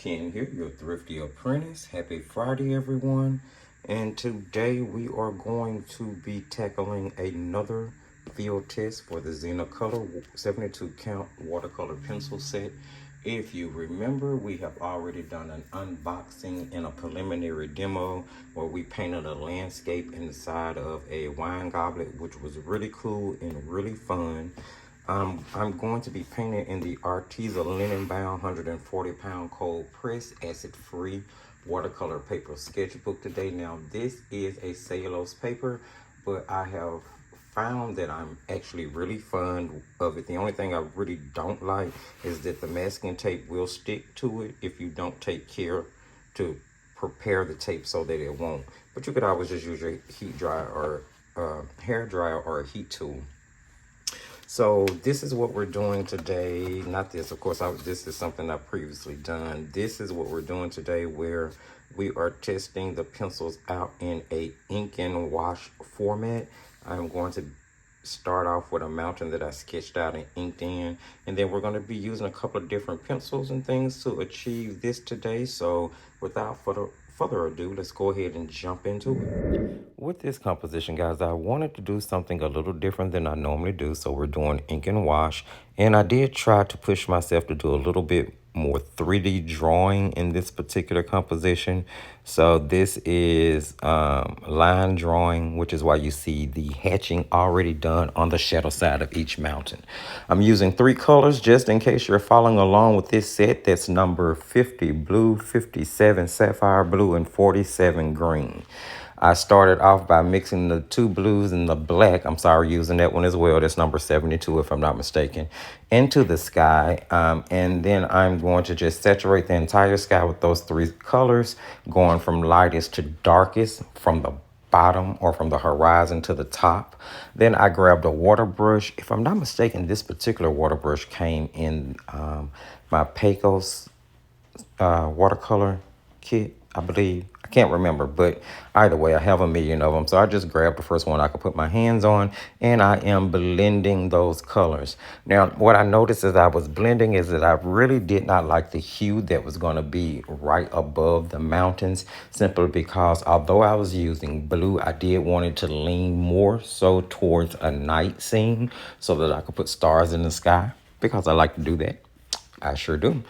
Ken here, your thrifty apprentice. Happy Friday, everyone. And today we are going to be tackling another field test for the Zenacolor 72 count watercolor pencil set. If you remember, we have already done an unboxing and a preliminary demo where we painted a landscape inside of a wine goblet, which was really cool and really fun. I'm going to be painting in the Arteza linen bound 140-pound cold press acid free watercolor paper sketchbook today. Now this is a cellulose paper, but I have found that I'm actually really fond of it. The only thing I really don't like is that the masking tape will stick to it if you don't take care to prepare the tape so that it won't. But you could always just use your heat dryer or hair dryer or a heat tool. So this is what we're doing today. Not this, of course, this is something I've previously done. This is what we're doing today, where we are testing the pencils out in a ink and wash format. I'm going to start off with a mountain that I sketched out and inked in, and then we're going to be using a couple of different pencils and things to achieve this today. So without further ado, let's go ahead and jump into it. With this composition, guys, I wanted to do something a little different than I normally do. So we're doing ink and wash, and I did try to push myself to do a little bit more 3D drawing in this particular composition. So this is line drawing, which is why you see the hatching already done on the shadow side of each mountain. I'm using 3 colors just in case you're following along with this set. That's number 50 blue, 57 sapphire blue, and 47 green. I started off by mixing the 2 blues and the black, I'm sorry, using that one as well, that's number 72 if I'm not mistaken, into the sky. And then I'm going to just saturate the entire sky with those 3 colors, going from lightest to darkest from the bottom or from the horizon to the top. Then I grabbed a water brush. If I'm not mistaken, this particular water brush came in my Pecos watercolor kit, I believe. I can't remember, but either way, I have a million of them. So I just grabbed the first one I could put my hands on, and I am blending those colors. Now, what I noticed as I was blending is that I really did not like the hue that was going to be right above the mountains, simply because although I was using blue, I did want it to lean more so towards a night scene so that I could put stars in the sky, because I like to do that. I sure do.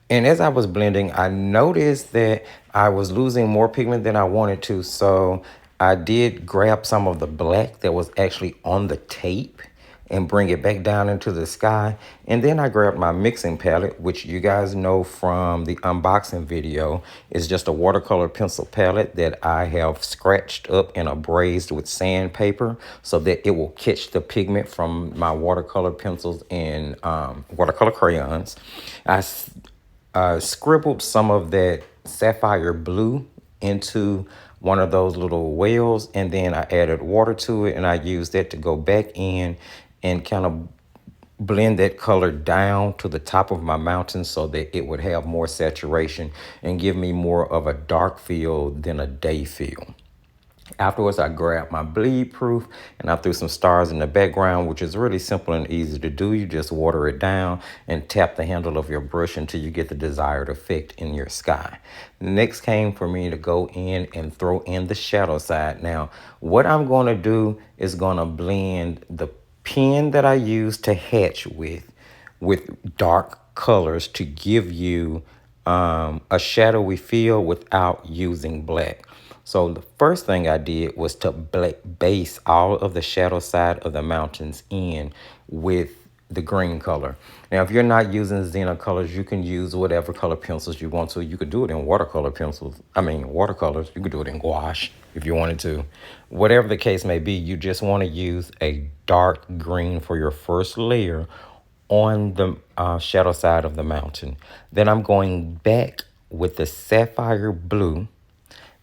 And as I was blending, I noticed that I was losing more pigment than I wanted to. So I did grab some of the black that was actually on the tape and bring it back down into the sky. And then I grabbed my mixing palette, which you guys know from the unboxing video is just a watercolor pencil palette that I have scratched up and abrased with sandpaper so that it will catch the pigment from my watercolor pencils and watercolor crayons. I scribbled some of that sapphire blue into one of those little wells, and then I added water to it, and I used that to go back in and kind of blend that color down to the top of my mountain so that it would have more saturation and give me more of a dark feel than a day feel. Afterwards, I grabbed my bleed proof and I threw some stars in the background, which is really simple and easy to do. You just water it down and tap the handle of your brush until you get the desired effect in your sky. Next came for me to go in and throw in the shadow side. Now, what I'm going to do is going to blend the pen that I use to hatch with dark colors to give you a shadowy feel without using black. So the first thing I did was to base all of the shadow side of the mountains in with the green color. Now, if you're not using Zenacolors, you can use whatever color pencils you want to. You could do it in watercolors. You could do it in gouache if you wanted to. Whatever the case may be, you just want to use a dark green for your first layer on the shadow side of the mountain. Then I'm going back with the sapphire blue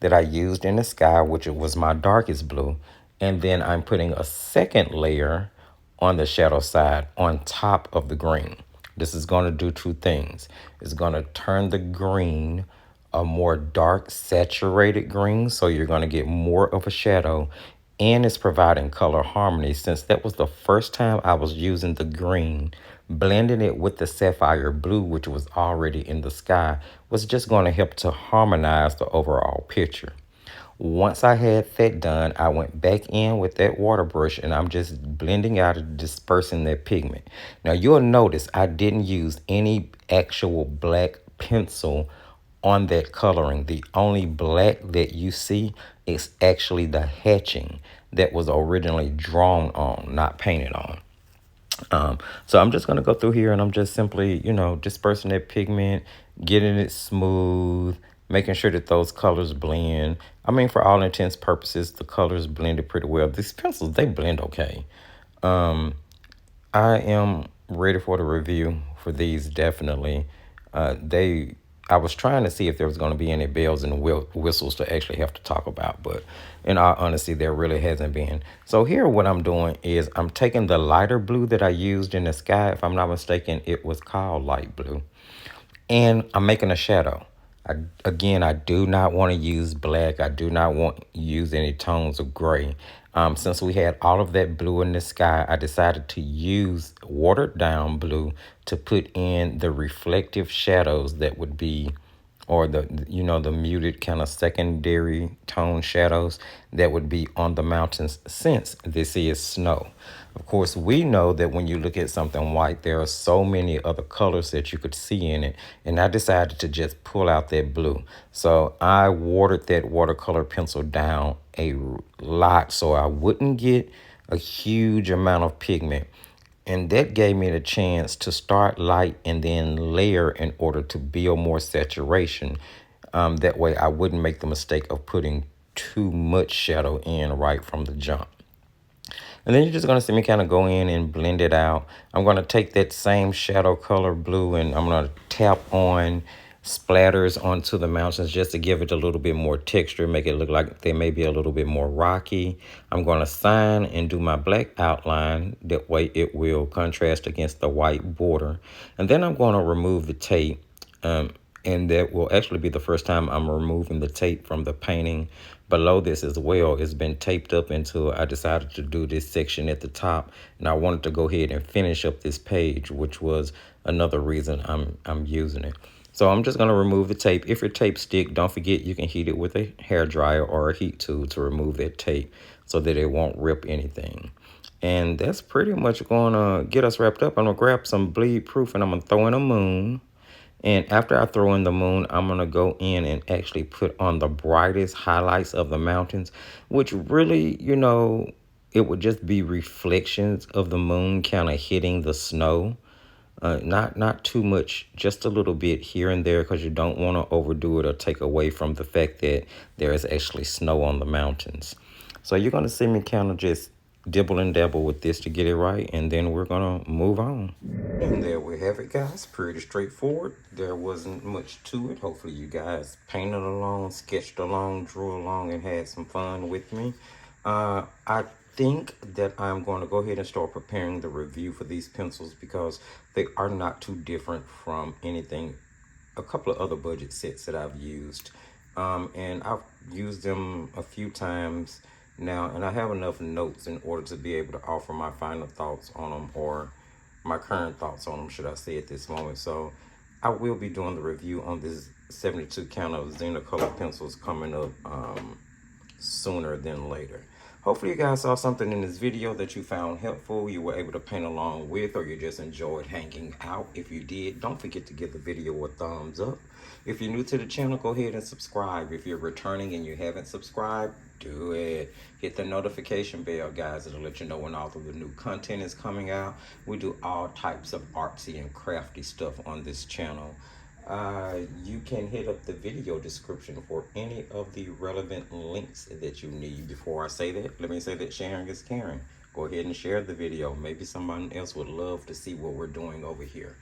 that I used in the sky, which was my darkest blue. And then I'm putting a second layer on the shadow side on top of the green. This is going to do 2 things. It's going to turn the green a more dark saturated green, so you're going to get more of a shadow, and it's providing color harmony, since that was the first time I was using the green blending it with the sapphire blue, which was already in the sky, was just going to help to harmonize the overall picture. Once I had that done, I went back in with that water brush and I'm just blending out and dispersing that pigment. Now you'll notice I didn't use any actual black pencil on that coloring. The only black that you see is actually the hatching that was originally drawn on, not painted on. So I'm just going to go through here and I'm just simply, dispersing that pigment, getting it smooth, making sure that those colors blend. I mean, for all intents purposes, the colors blended pretty well. These pencils, they blend okay. I am ready for the review for these, definitely. I was trying to see if there was going to be any bells and whistles to actually have to talk about, but in all honesty, there really hasn't been. So here what I'm doing is I'm taking the lighter blue that I used in the sky. If I'm not mistaken, it was called light blue. And I'm making a shadow. I do not want to use black. I do not want to use any tones of gray. Since we had all of that blue in the sky, I decided to use watered down blue to put in the reflective shadows that would be, or the muted kind of secondary tone shadows that would be on the mountains, since this is snow. Of course, we know that when you look at something white, there are so many other colors that you could see in it. And I decided to just pull out that blue. So I watered that watercolor pencil down a lot so I wouldn't get a huge amount of pigment. And that gave me the chance to start light and then layer in order to build more saturation. That way I wouldn't make the mistake of putting too much shadow in right from the jump. And then you're just going to see me kind of go in and blend it out. I'm going to take that same shadow color blue and I'm going to tap on splatters onto the mountains just to give it a little bit more texture, make it look like they may be a little bit more rocky. I'm going to sign and do my black outline. That way it will contrast against the white border. And then I'm going to remove the tape. And that will actually be the first time I'm removing the tape from the painting. Below this as well, it's been taped up until I decided to do this section at the top, and I wanted to go ahead and finish up this page, which was another reason I'm using it. So I'm just going to remove the tape. If your tape stick, don't forget you can heat it with a hair dryer or a heat tool to remove that tape so that it won't rip anything. And that's pretty much going to get us wrapped up. I'm going to grab some bleed proof and I'm going to throw in a moon. And after I throw in the moon, I'm going to go in and actually put on the brightest highlights of the mountains, which really, it would just be reflections of the moon kind of hitting the snow. Not too much, just a little bit here and there, because you don't want to overdo it or take away from the fact that there is actually snow on the mountains. So you're going to see me kind of just dibble and dabble with this to get it right, and then we're gonna move on. And there we have it, guys. Pretty straightforward. There wasn't much to it. Hopefully you guys painted along, sketched along, drew along, and had some fun with me. I think that I'm going to go ahead and start preparing the review for these pencils because they are not too different from anything, a couple of other budget sets that I've used. And I've used them a few times now, and I have enough notes in order to be able to offer my final thoughts on them, or my current thoughts on them, should I say, at this moment. So I will be doing the review on this 72 count of Zenacolor pencils coming up sooner than later. Hopefully you guys saw something in this video that you found helpful, you were able to paint along with, or you just enjoyed hanging out. If you did, don't forget to give the video a thumbs up. If you're new to the channel, go ahead and subscribe. If you're returning and you haven't subscribed, do it. Hit the notification bell, guys. It'll let you know when all of the new content is coming out. We do all types of artsy and crafty stuff on this channel. You can hit up the video description for any of the relevant links that you need. Before I say that, let me say that sharing is caring. Go ahead and share the video. Maybe someone else would love to see what we're doing over here.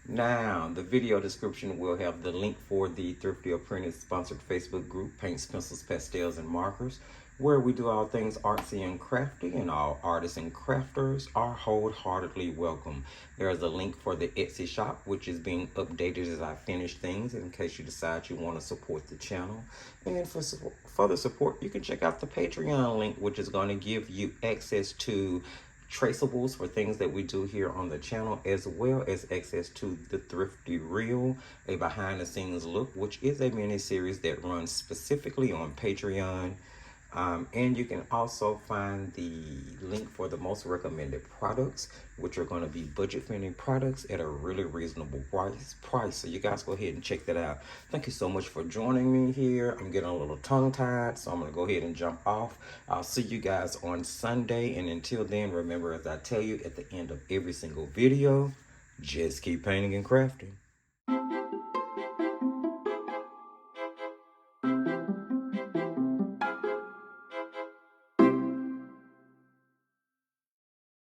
Now, the video description will have the link for the Thrifty Apprentice sponsored Facebook group, Paints, Pencils, Pastels, and Markers, where we do all things artsy and crafty, and all artists and crafters are wholeheartedly welcome. There is a link for the Etsy shop, which is being updated as I finish things, in case you decide you want to support the channel. And for further support, you can check out the Patreon link, which is going to give you access to traceables for things that we do here on the channel, as well as access to the Thrifty Reel, a behind the scenes look, which is a mini series that runs specifically on Patreon. And you can also find the link for the most recommended products, which are going to be budget friendly products at a really reasonable price. So you guys go ahead and check that out. Thank you so much for joining me here. I'm getting a little tongue tied, so I'm going to go ahead and jump off. I'll see you guys on Sunday. And until then, remember, as I tell you at the end of every single video, just keep painting and crafting.